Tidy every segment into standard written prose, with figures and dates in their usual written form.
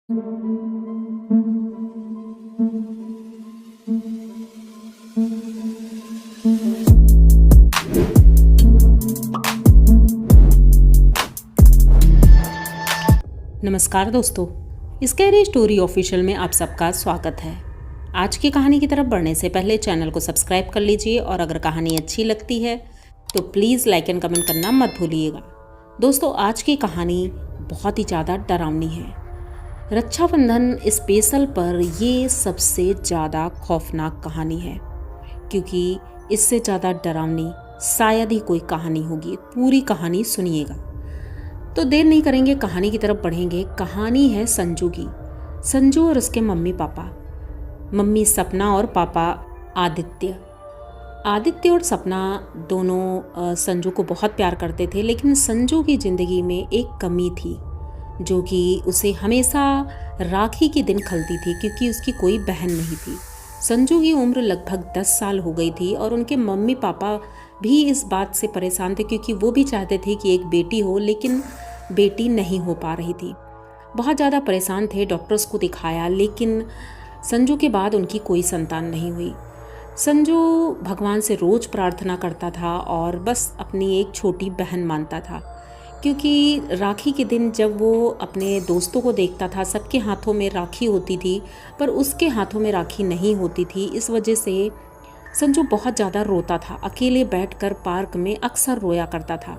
नमस्कार दोस्तों, scary story official में आप सबका स्वागत है। आज की कहानी की तरफ बढ़ने से पहले चैनल को सब्सक्राइब कर लीजिए और अगर कहानी अच्छी लगती है तो प्लीज़ लाइक एंड कमेंट करना मत भूलिएगा। दोस्तों, आज की कहानी बहुत ही ज़्यादा डरावनी है। रक्षाबंधन स्पेशल पर ये सबसे ज़्यादा खौफनाक कहानी है, क्योंकि इससे ज़्यादा डरावनी शायद ही कोई कहानी होगी। पूरी कहानी सुनिएगा। तो देर नहीं करेंगे, कहानी की तरफ बढ़ेंगे। कहानी है संजू की। संजू और उसके मम्मी पापा, मम्मी सपना और पापा आदित्य। आदित्य और सपना दोनों संजू को बहुत प्यार करते थे, लेकिन संजू की ज़िंदगी में एक कमी थी जो कि उसे हमेशा राखी के दिन खलती थी, क्योंकि उसकी कोई बहन नहीं थी। संजू की उम्र लगभग 10 साल हो गई थी और उनके मम्मी पापा भी इस बात से परेशान थे, क्योंकि वो भी चाहते थे कि एक बेटी हो, लेकिन बेटी नहीं हो पा रही थी। बहुत ज़्यादा परेशान थे, डॉक्टर्स को दिखाया, लेकिन संजू के बाद उनकी कोई संतान नहीं हुई। संजू भगवान से रोज़ प्रार्थना करता था और बस अपनी एक छोटी बहन मानता था, क्योंकि राखी के दिन जब वो अपने दोस्तों को देखता था, सबके हाथों में राखी होती थी पर उसके हाथों में राखी नहीं होती थी। इस वजह से संजू बहुत ज़्यादा रोता था। अकेले बैठकर पार्क में अक्सर रोया करता था।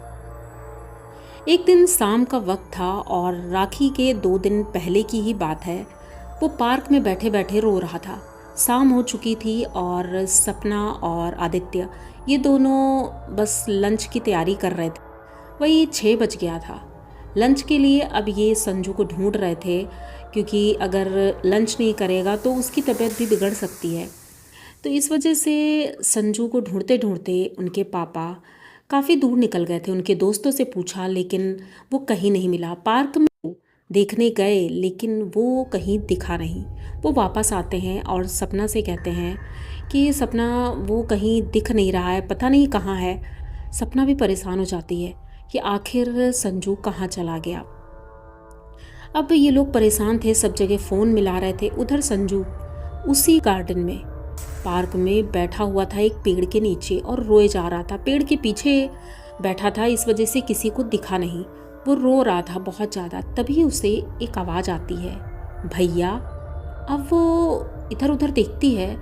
एक दिन शाम का वक्त था और राखी के 2 दिन पहले की ही बात है। वो पार्क में बैठे बैठे रो रहा था। शाम हो चुकी थी और सपना और आदित्य ये दोनों बस लंच की तैयारी कर रहे थे। वही 6 बज गया था लंच के लिए। अब ये संजू को ढूंढ रहे थे, क्योंकि अगर लंच नहीं करेगा तो उसकी तबीयत भी बिगड़ सकती है। तो इस वजह से संजू को ढूंढते ढूंढते उनके पापा काफ़ी दूर निकल गए थे। उनके दोस्तों से पूछा, लेकिन वो कहीं नहीं मिला। पार्क में देखने गए, लेकिन वो कहीं दिखा नहीं। वो वापस आते हैं और सपना से कहते हैं कि सपना वो कहीं दिख नहीं रहा है, पता नहीं कहाँ है। सपना भी परेशान हो जाती है कि आखिर संजू कहाँ चला गया। अब ये लोग परेशान थे, सब जगह फ़ोन मिला रहे थे। उधर संजू उसी गार्डन में पार्क में बैठा हुआ था एक पेड़ के नीचे और रोए जा रहा था। पेड़ के पीछे बैठा था, इस वजह से किसी को दिखा नहीं। वो रो रहा था बहुत ज़्यादा। तभी उसे एक आवाज़ आती है, भैया। अब वो इधर उधर देखती है,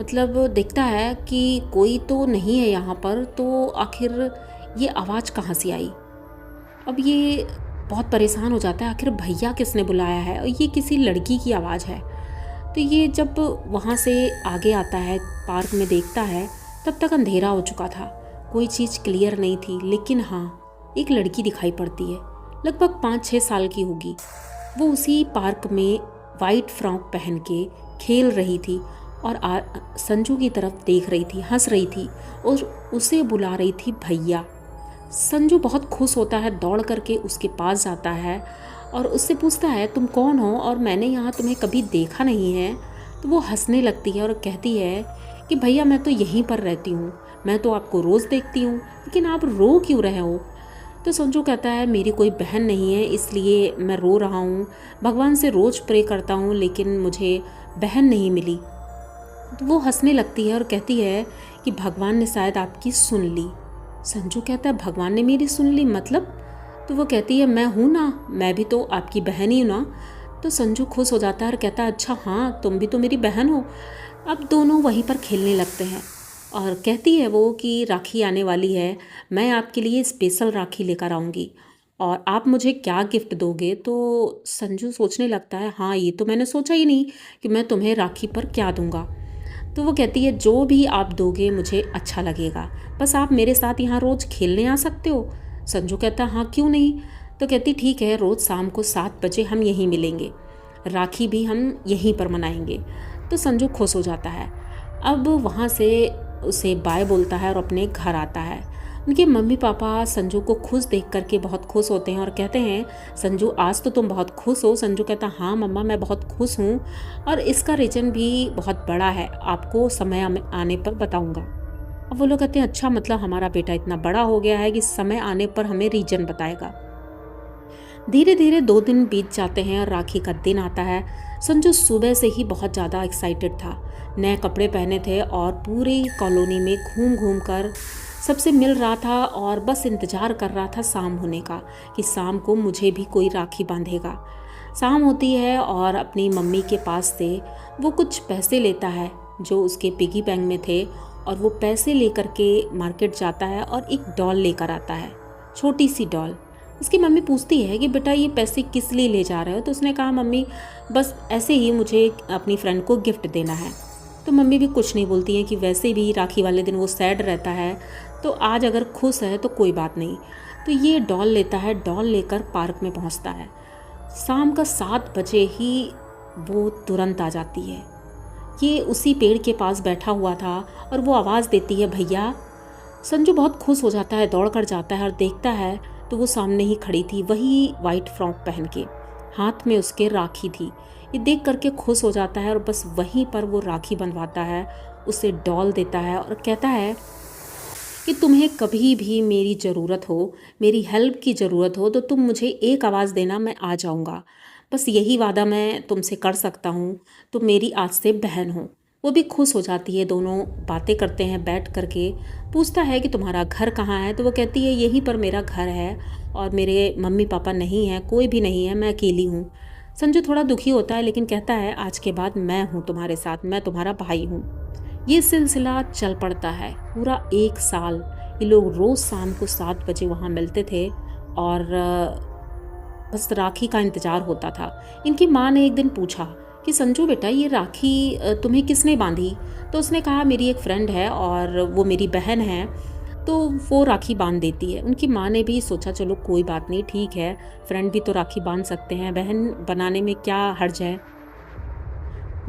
मतलब देखता है कि कोई तो नहीं है यहाँ पर, तो आखिर ये आवाज़ कहाँ से आई। अब ये बहुत परेशान हो जाता है, आखिर भैया किसने बुलाया है, और ये किसी लड़की की आवाज़ है। तो ये जब वहाँ से आगे आता है, पार्क में देखता है, तब तक अंधेरा हो चुका था। कोई चीज़ क्लियर नहीं थी, लेकिन हाँ, एक लड़की दिखाई पड़ती है। लगभग 5-6 साल की होगी। वो उसी पार्क में वाइट फ्रॉक पहन के खेल रही थी और संजू की तरफ देख रही थी, हंस रही थी और उसे बुला रही थी भैया। संजू बहुत खुश होता है, दौड़ करके उसके पास जाता है और उससे पूछता है, तुम कौन हो और मैंने यहाँ तुम्हें कभी देखा नहीं है। तो वो हंसने लगती है और कहती है कि भैया, मैं तो यहीं पर रहती हूँ, मैं तो आपको रोज़ देखती हूँ, लेकिन आप रो क्यों रहे हो। तो संजू कहता है, मेरी कोई बहन नहीं है, इसलिए मैं रो रहा हूँ। भगवान से रोज़ प्रे करता हूँ, लेकिन मुझे बहन नहीं मिली। तो वो हंसने लगती है और कहती है कि भगवान ने शायद आपकी सुन ली। संजू कहता है, भगवान ने मेरी सुन ली मतलब? तो वो कहती है, मैं हूँ ना, मैं भी तो आपकी बहन ही हूँ ना। तो संजू खुश हो जाता है और कहता है, अच्छा हाँ, तुम भी तो मेरी बहन हो। अब दोनों वहीं पर खेलने लगते हैं और कहती है वो कि राखी आने वाली है, मैं आपके लिए स्पेशल राखी लेकर आऊँगी और आप मुझे क्या गिफ्ट दोगे। तो संजू सोचने लगता है, हाँ, ये तो मैंने सोचा ही नहीं कि मैं तुम्हें राखी पर क्या दूँगा। तो वो कहती है, जो भी आप दोगे मुझे अच्छा लगेगा, बस आप मेरे साथ यहाँ रोज़ खेलने आ सकते हो। संजू कहता, हाँ क्यों नहीं। तो कहती, ठीक है, रोज़ शाम को 7 बजे हम यहीं मिलेंगे, राखी भी हम यहीं पर मनाएंगे। तो संजू खुश हो जाता है। अब वहाँ से उसे बाय बोलता है और अपने घर आता है। उनके मम्मी पापा संजू को खुश देख करके बहुत खुश होते हैं और कहते हैं, संजू आज तो तुम बहुत खुश हो। संजू कहता, हाँ मम्मा, मैं बहुत खुश हूँ और इसका रीज़न भी बहुत बड़ा है, आपको समय आने पर बताऊँगा। अब वो लोग कहते हैं, अच्छा, मतलब हमारा बेटा इतना बड़ा हो गया है कि समय आने पर हमें रीज़न बताएगा। धीरे धीरे 2 दिन बीत जाते हैं और राखी का दिन आता है। संजू सुबह से ही बहुत ज़्यादा एक्साइटेड था। नए कपड़े पहने थे और पूरी कॉलोनी में घूम घूम कर सबसे मिल रहा था और बस इंतज़ार कर रहा था शाम होने का कि शाम को मुझे भी कोई राखी बांधेगा। शाम होती है और अपनी मम्मी के पास से वो कुछ पैसे लेता है जो उसके पिगी बैंक में थे, और वो पैसे लेकर के मार्केट जाता है और एक डॉल लेकर आता है, छोटी सी डॉल। उसकी मम्मी पूछती है कि बेटा ये पैसे किस लिए ले जा रहे हो? तो उसने कहा मम्मी बस ऐसे ही मुझे अपनी फ्रेंड को गिफ्ट देना है। तो मम्मी भी कुछ नहीं बोलती है कि वैसे भी राखी वाले दिन वो सैड रहता है, तो आज अगर खुश है तो कोई बात नहीं। तो ये डॉल लेता है, डॉल लेकर पार्क में पहुंचता है। शाम का 7 बजे ही वो तुरंत आ जाती है। ये उसी पेड़ के पास बैठा हुआ था और वो आवाज़ देती है भैया। संजू बहुत खुश हो जाता है, दौड़ कर जाता है और देखता है तो वो सामने ही खड़ी थी, वही वाइट फ्रॉक पहन के, हाथ में उसके राखी थी। ये देख करके खुश हो जाता है और बस वहीं पर वो राखी बनवाता है, उसे डॉल देता है और कहता है कि तुम्हें कभी भी मेरी ज़रूरत हो, मेरी हेल्प की ज़रूरत हो तो तुम मुझे एक आवाज़ देना, मैं आ जाऊँगा। बस यही वादा मैं तुमसे कर सकता हूँ, तुम मेरी आज से बहन हो। वो भी खुश हो जाती है, दोनों बातें करते हैं बैठ करके। पूछता है कि तुम्हारा घर कहाँ है? तो वो कहती है यहीं पर मेरा घर है और मेरे मम्मी पापा नहीं हैं, कोई भी नहीं है, मैं अकेली हूँ। संजू थोड़ा दुखी होता है लेकिन कहता है आज के बाद मैं हूँ तुम्हारे साथ, मैं तुम्हारा भाई हूँ। ये सिलसिला चल पड़ता है पूरा 1 साल। ये लोग रोज़ शाम को 7 बजे वहाँ मिलते थे और बस राखी का इंतज़ार होता था। इनकी माँ ने एक दिन पूछा कि संजू बेटा ये राखी तुम्हें किसने बांधी? तो उसने कहा मेरी एक फ्रेंड है और वो मेरी बहन है, तो वो राखी बांध देती है। उनकी माँ ने भी सोचा चलो कोई बात नहीं, ठीक है, फ्रेंड भी तो राखी बांध सकते हैं, बहन बनाने में क्या हर्ज है।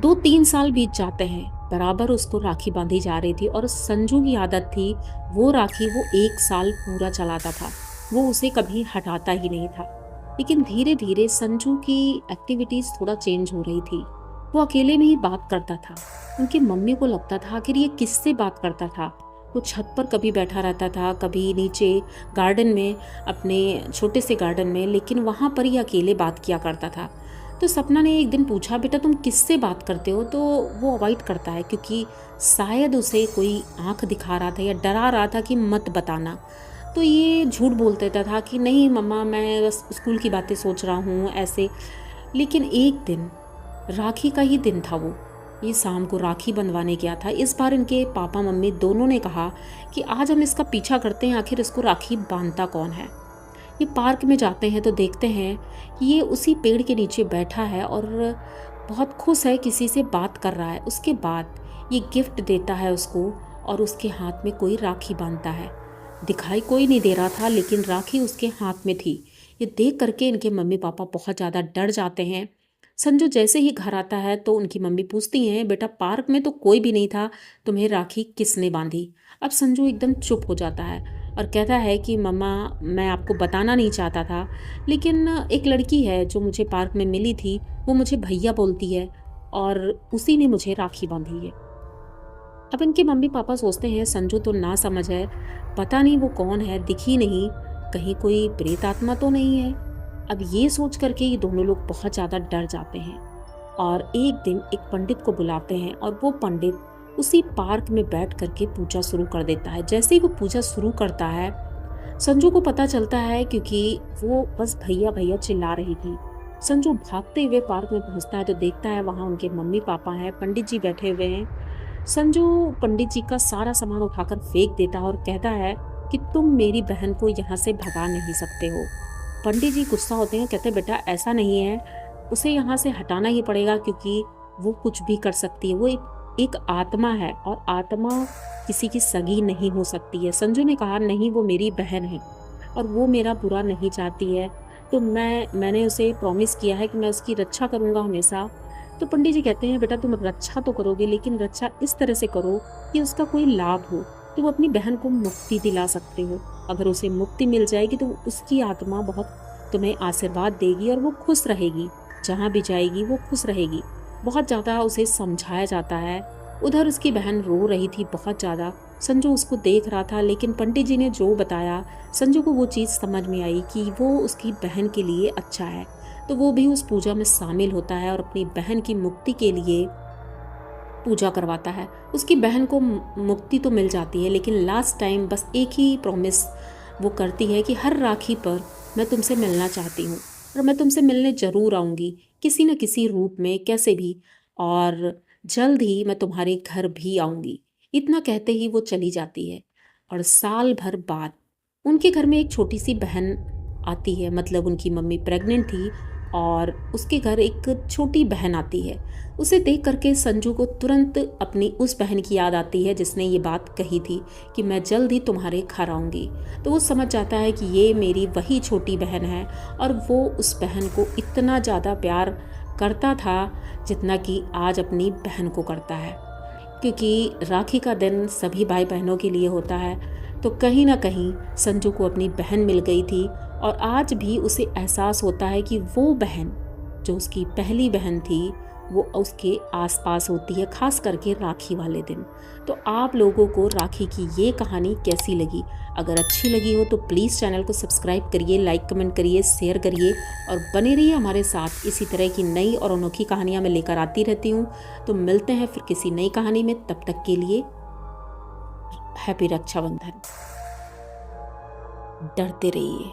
2-3 साल बीत जाते हैं, बराबर उसको राखी बांधी जा रही थी और संजू की आदत थी वो राखी वो 1 साल पूरा चलाता था, वो उसे कभी हटाता ही नहीं था। लेकिन धीरे धीरे संजू की एक्टिविटीज़ थोड़ा चेंज हो रही थी। वो अकेले में ही बात करता था। उनकी मम्मी को लगता था आखिर ये किससे बात करता था। वो छत पर कभी बैठा रहता था, कभी नीचे गार्डन में, अपने छोटे से गार्डन में, लेकिन वहाँ पर ही अकेले बात किया करता था। तो सपना ने एक दिन पूछा बेटा तुम किससे बात करते हो? तो वो अवॉइड करता है क्योंकि शायद उसे कोई आंख दिखा रहा था या डरा रहा था कि मत बताना। तो ये झूठ बोल देता था कि नहीं मम्मा मैं बस स्कूल की बातें सोच रहा हूँ ऐसे। लेकिन एक दिन राखी का ही दिन था, वो ये शाम को राखी बंधवाने गया था। इस बार इनके पापा मम्मी दोनों ने कहा कि आज हम इसका पीछा करते हैं, आखिर इसको राखी बांधता कौन है। ये पार्क में जाते हैं तो देखते हैं कि ये उसी पेड़ के नीचे बैठा है और बहुत खुश है, किसी से बात कर रहा है। उसके बाद ये गिफ्ट देता है उसको और उसके हाथ में कोई राखी बांधता है। दिखाई कोई नहीं दे रहा था लेकिन राखी उसके हाथ में थी। ये देख करके इनके मम्मी पापा बहुत ज़्यादा डर जाते हैं। संजू जैसे ही घर आता है तो उनकी मम्मी पूछती हैं बेटा पार्क में तो कोई भी नहीं था, तुम्हें राखी किसने बांधी? अब संजू एकदम चुप हो जाता है और कहता है कि मम्मा मैं आपको बताना नहीं चाहता था, लेकिन एक लड़की है जो मुझे पार्क में मिली थी, वो मुझे भैया बोलती है और उसी ने मुझे राखी बांधी है। अब इनके मम्मी पापा सोचते हैं संजू तो ना समझ है, पता नहीं वो कौन है, दिखी नहीं, कहीं कोई प्रेत आत्मा तो नहीं है। अब ये सोच करके ये दोनों लोग बहुत ज़्यादा डर जाते हैं और एक दिन एक पंडित को बुलाते हैं और वो पंडित उसी पार्क में बैठ करके पूजा शुरू कर देता है। जैसे ही वो पूजा शुरू करता है संजू को पता चलता है क्योंकि वो बस भैया भैया चिल्ला रही थी। संजू भागते हुए पार्क में पहुंचता है तो देखता है वहाँ उनके मम्मी पापा हैं, पंडित जी बैठे हुए हैं। संजू पंडित जी का सारा सामान उठाकर फेंक देता है और कहता है कि तुम मेरी बहन को यहाँ से भगा नहीं सकते हो। पंडित जी गुस्सा होते हैं, कहते हैं बेटा ऐसा नहीं है, उसे यहाँ से हटाना ही पड़ेगा क्योंकि वो कुछ भी कर सकती है, वो एक आत्मा है और आत्मा किसी की सगी नहीं हो सकती है। संजू ने कहा नहीं वो मेरी बहन है और वो मेरा बुरा नहीं चाहती है, तो मैंने उसे प्रॉमिस किया है कि मैं उसकी रक्षा करूँगा हमेशा। तो पंडित जी कहते हैं बेटा तुम रक्षा तो करोगे लेकिन रक्षा इस तरह से करो कि उसका कोई लाभ हो, तुम अपनी बहन को मुक्ति दिला सकते हो। अगर उसे मुक्ति मिल जाएगी तो उसकी आत्मा बहुत तुम्हें आशीर्वाद देगी और वो खुश रहेगी, जहाँ भी जाएगी वो खुश रहेगी। बहुत ज़्यादा उसे समझाया जाता है। उधर उसकी बहन रो रही थी बहुत ज़्यादा, संजू उसको देख रहा था, लेकिन पंडित जी ने जो बताया संजू को वो चीज़ समझ में आई कि वो उसकी बहन के लिए अच्छा है। तो वो भी उस पूजा में शामिल होता है और अपनी बहन की मुक्ति के लिए पूजा करवाता है। उसकी बहन को मुक्ति तो मिल जाती है, लेकिन लास्ट टाइम बस एक ही प्रॉमिस वो करती है कि हर राखी पर मैं तुमसे मिलना चाहती हूँ और मैं तुमसे मिलने ज़रूर आऊँगी, किसी न किसी रूप में, कैसे भी, और जल्द ही मैं तुम्हारे घर भी आऊँगी। इतना कहते ही वो चली जाती है। और साल भर बाद उनके घर में एक छोटी सी बहन आती है, मतलब उनकी मम्मी प्रेग्नेंट थी और उसके घर एक छोटी बहन आती है। उसे देख करके संजू को तुरंत अपनी उस बहन की याद आती है जिसने ये बात कही थी कि मैं जल्द ही तुम्हारे घर आऊँगी। तो वो समझ जाता है कि ये मेरी वही छोटी बहन है और वो उस बहन को इतना ज़्यादा प्यार करता था जितना कि आज अपनी बहन को करता है। क्योंकि राखी का दिन सभी भाई बहनों के लिए होता है, तो कहीं ना कहीं संजू को अपनी बहन मिल गई थी और आज भी उसे एहसास होता है कि वो बहन जो उसकी पहली बहन थी वो उसके आसपास होती है, खास करके राखी वाले दिन। तो आप लोगों को राखी की ये कहानी कैसी लगी? अगर अच्छी लगी हो तो प्लीज़ चैनल को सब्सक्राइब करिए, लाइक कमेंट करिए, शेयर करिए और बने रहिए हमारे साथ। इसी तरह की नई और अनोखी कहानियाँ मैं लेकर आती रहती हूँ। तो मिलते हैं फिर किसी नई कहानी में, तब तक के लिए हैप्पी रक्षाबंधन। डरते रहिए।